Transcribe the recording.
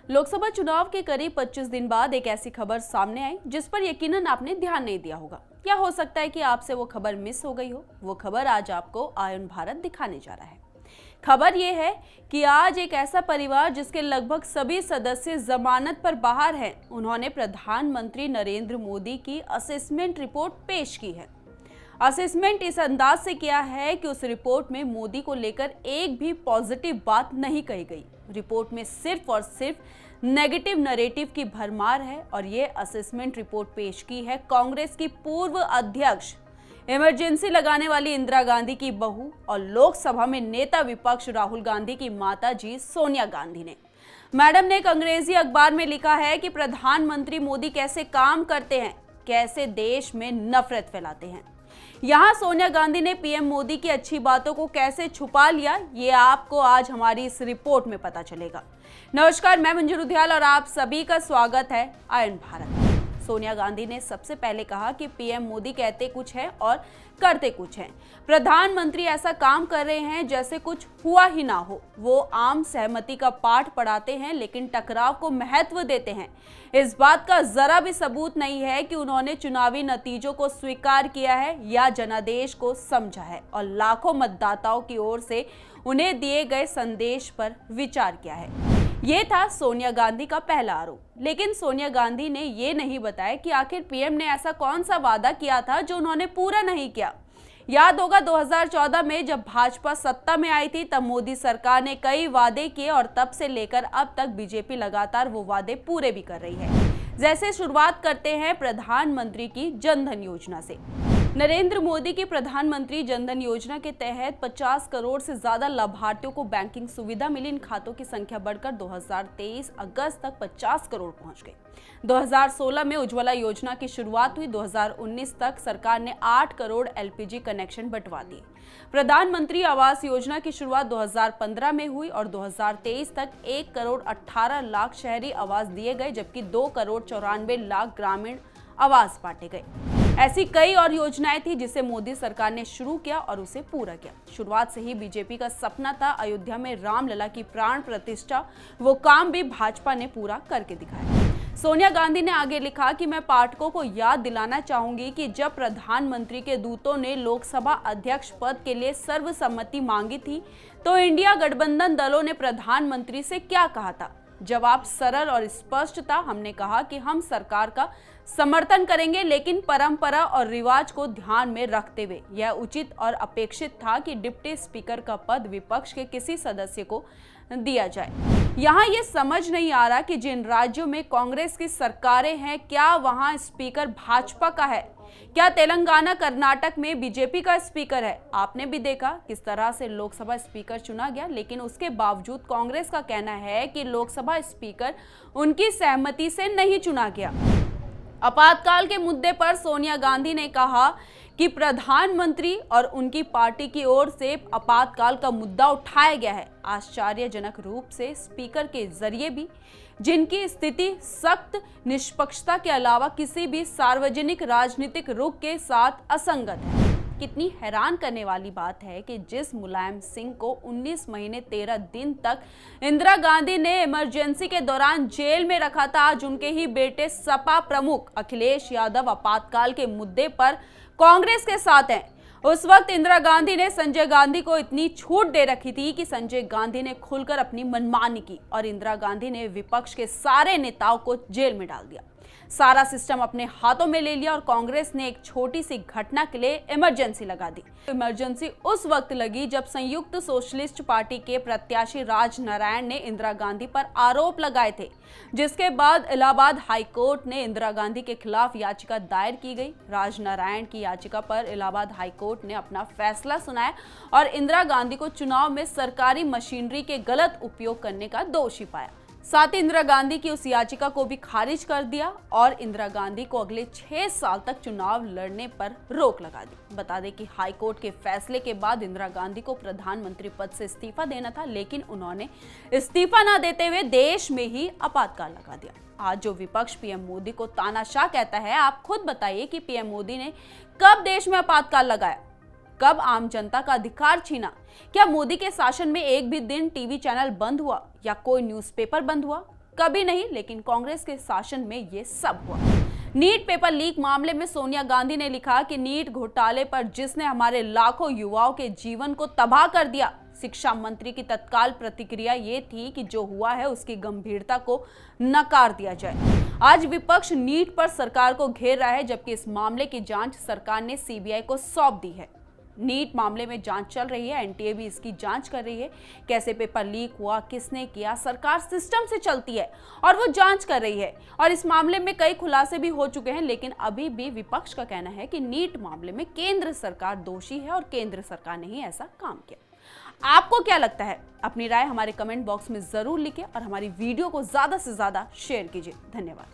लोकसभा चुनाव के करीब 25 दिन बाद एक ऐसी खबर सामने आई जिस पर यकीनन आपने ध्यान नहीं दिया होगा, या हो सकता है कि आपसे वो खबर मिस हो गई हो। वो खबर आज आपको आयन भारत दिखाने जा रहा है। खबर ये है कि आज एक ऐसा परिवार जिसके लगभग सभी सदस्य जमानत पर बाहर हैं, उन्होंने प्रधानमंत्री नरेंद्र मोदी की असेसमेंट रिपोर्ट पेश की है। असेसमेंट इस अंदाज से किया है कि उस रिपोर्ट में मोदी को लेकर एक भी पॉजिटिव बात नहीं कही गई। रिपोर्ट में सिर्फ और सिर्फ नेगेटिव नैरेटिव की भरमार है और ये असेसमेंट रिपोर्ट पेश की है कांग्रेस की पूर्व अध्यक्ष, इमरजेंसी लगाने वाली इंदिरा गांधी की बहू और लोकसभा में नेता विपक्ष राहुल गांधी की माता जी सोनिया गांधी ने। मैडम ने एक अंग्रेजी अखबार में लिखा है कि प्रधानमंत्री मोदी कैसे काम करते हैं, कैसे देश में नफरत फैलाते हैं। यहाँ सोनिया गांधी ने पीएम मोदी की अच्छी बातों को कैसे छुपा लिया, ये आपको आज हमारी इस रिपोर्ट में पता चलेगा। नमस्कार, मैं मंजू रुधियाल और आप सभी का स्वागत है आयन भारत। सोनिया गांधी ने सबसे पहले कहा कि पीएम मोदी कहते कुछ है और करते कुछ है। प्रधानमंत्री ऐसा काम कर रहे हैं जैसे कुछ हुआ ही ना हो। वो आम सहमति का पाठ पढ़ाते हैं लेकिन टकराव को महत्व देते हैं। इस बात का जरा भी सबूत नहीं है कि उन्होंने चुनावी नतीजों को स्वीकार किया है या जनादेश को समझा है और लाखों मतदाताओं की ओर से उन्हें दिए गए संदेश पर विचार किया है। ये था सोनिया गांधी का पहला आरोप। लेकिन सोनिया गांधी ने ये नहीं बताया कि आखिर पीएम ने ऐसा कौन सा वादा किया था जो उन्होंने पूरा नहीं किया। याद होगा 2014 में जब भाजपा सत्ता में आई थी, तब मोदी सरकार ने कई वादे किए और तब से लेकर अब तक बीजेपी लगातार वो वादे पूरे भी कर रही है। जैसे शुरुआत करते हैं प्रधानमंत्री की जनधन योजना से। नरेंद्र मोदी की प्रधानमंत्री जनधन योजना के तहत 50 करोड़ से ज्यादा लाभार्थियों को बैंकिंग सुविधा मिली। इन खातों की संख्या बढ़कर 2023 अगस्त तक 50 करोड़ पहुंच गई। 2016 में उज्ज्वला योजना की शुरुआत हुई। 2019 तक सरकार ने 8 करोड़ एलपीजी कनेक्शन बंटवा दिए। प्रधानमंत्री आवास योजना की शुरुआत 2015 में हुई और 2023 तक 1 करोड़ 18 लाख शहरी आवास दिए गए, जबकि 2 करोड़ 94 लाख ग्रामीण आवास बांटे गए। ऐसी कई और योजनाएं थी जिसे मोदी सरकार ने शुरू किया और उसे पूरा किया। शुरुआत से ही बीजेपी का सपना था अयोध्या में रामलला की प्राण प्रतिष्ठा। वो काम भी भाजपा ने पूरा करके दिखाया। सोनिया गांधी ने आगे लिखा कि मैं पाठकों को याद दिलाना चाहूंगी कि जब प्रधानमंत्री के दूतों ने लोकसभा अध्यक्ष पद के लिए सर्वसम्मति मांगी थी तो इंडिया गठबंधन दलों ने प्रधानमंत्री से क्या कहा था। जवाब सरल और स्पष्ट था। हमने कहा कि हम सरकार का समर्थन करेंगे, लेकिन परंपरा और रिवाज को ध्यान में रखते हुए यह उचित और अपेक्षित था कि डिप्टी स्पीकर का पद विपक्ष के किसी सदस्य को दिया जाए। यहाँ ये समझ नहीं आ रहा कि जिन राज्यों में कांग्रेस की सरकारें हैं, क्या वहाँ स्पीकर भाजपा का है? क्या तेलंगाना, कर्नाटक में बीजेपी का स्पीकर है? आपने भी देखा किस तरह से लोकसभा स्पीकर चुना गया, लेकिन उसके बावजूद कांग्रेस का कहना है कि लोकसभा स्पीकर उनकी सहमति से नहीं चुना गया। आपातकाल के मुद्दे पर सोनिया गांधी ने कहा कि प्रधानमंत्री और उनकी पार्टी की ओर से आपातकाल का मुद्दा उठाया गया है। आश्चर्यजनक रूप से स्पीकर के जरिए भी, जिनकी स्थिति सख्त निष्पक्षता के अलावा किसी भी सार्वजनिक राजनीतिक रुख के साथ असंगत है। कितनी हैरान करने वाली बात है कि जिस मुलायम सिंह को 19 महीने 13 दिन तक इंदिरा गांधी ने इमरजेंसी के दौरान जेल में रखा था, आज उनके ही बेटे सपा प्रमुख अखिलेश यादव आपातकाल के मुद्दे पर कांग्रेस के साथ हैं। उस वक्त इंदिरा गांधी ने संजय गांधी को इतनी छूट दे रखी थी कि संजय गांधी ने खुलकर अपनी मनमानी की और इंदिरा गांधी ने विपक्ष के सारे नेताओं को जेल में डाल दिया। सारा सिस्टम अपने हाथों में ले लिया और कांग्रेस ने एक छोटी सी घटना के लिए इमरजेंसी लगा दी। इमरजेंसी उस वक्त लगी जब संयुक्त सोशलिस्ट पार्टी के प्रत्याशी राज नारायण ने इंदिरा गांधी पर आरोप लगाए थे, जिसके बाद इलाहाबाद हाईकोर्ट ने इंदिरा गांधी के खिलाफ याचिका दायर की गई। राज नारायण की याचिका पर इलाहाबाद हाईकोर्ट ने अपना फैसला सुनाया और इंदिरा गांधी को चुनाव में सरकारी मशीनरी के गलत उपयोग करने का दोषी पाया। साथ ही इंदिरा गांधी की उस याचिका को भी खारिज कर दिया और इंदिरा गांधी को अगले 6 साल तक चुनाव लड़ने पर रोक लगा दी। बता दें कि हाईकोर्ट के फैसले के बाद इंदिरा गांधी को प्रधानमंत्री पद से इस्तीफा देना था, लेकिन उन्होंने इस्तीफा न देते हुए देश में ही आपातकाल लगा दिया। आज जो विपक्ष पीएम मोदी को तानाशाह कहता है, आप खुद बताइए कि पीएम मोदी ने कब देश में आपातकाल लगाया? कब आम जनता का अधिकार छीना? क्या मोदी के शासन में एक भी दिन टीवी चैनल बंद हुआ या कोई न्यूज़पेपर बंद हुआ? कभी नहीं, लेकिन कांग्रेस के शासन में ये सब हुआ। नीट पेपर लीक मामले में सोनिया गांधी ने लिखा कि नीट घोटाले पर जिसने हमारे लाखों युवाओं के जीवन को तबाह कर दिया, शिक्षा मंत्री की तत्काल प्रतिक्रिया ये थी कि जो हुआ है उसकी गंभीरता को नकार दिया जाए। आज विपक्ष नीट पर सरकार को घेर रहा है, जबकि इस मामले की जांच सरकार ने सीबीआई को सौंप दी है। नीट मामले में जांच चल रही है, एनटीए भी इसकी जांच कर रही है। कैसे पेपर लीक हुआ, किसने किया, सरकार सिस्टम से चलती है और वो जांच कर रही है। और इस मामले में कई खुलासे भी हो चुके हैं, लेकिन अभी भी विपक्ष का कहना है कि नीट मामले में केंद्र सरकार दोषी है और केंद्र सरकार ने ही ऐसा काम किया। आपको क्या लगता है? अपनी राय हमारे कमेंट बॉक्स में जरूर लिखें और हमारी वीडियो को ज्यादा से ज्यादा शेयर कीजिए। धन्यवाद।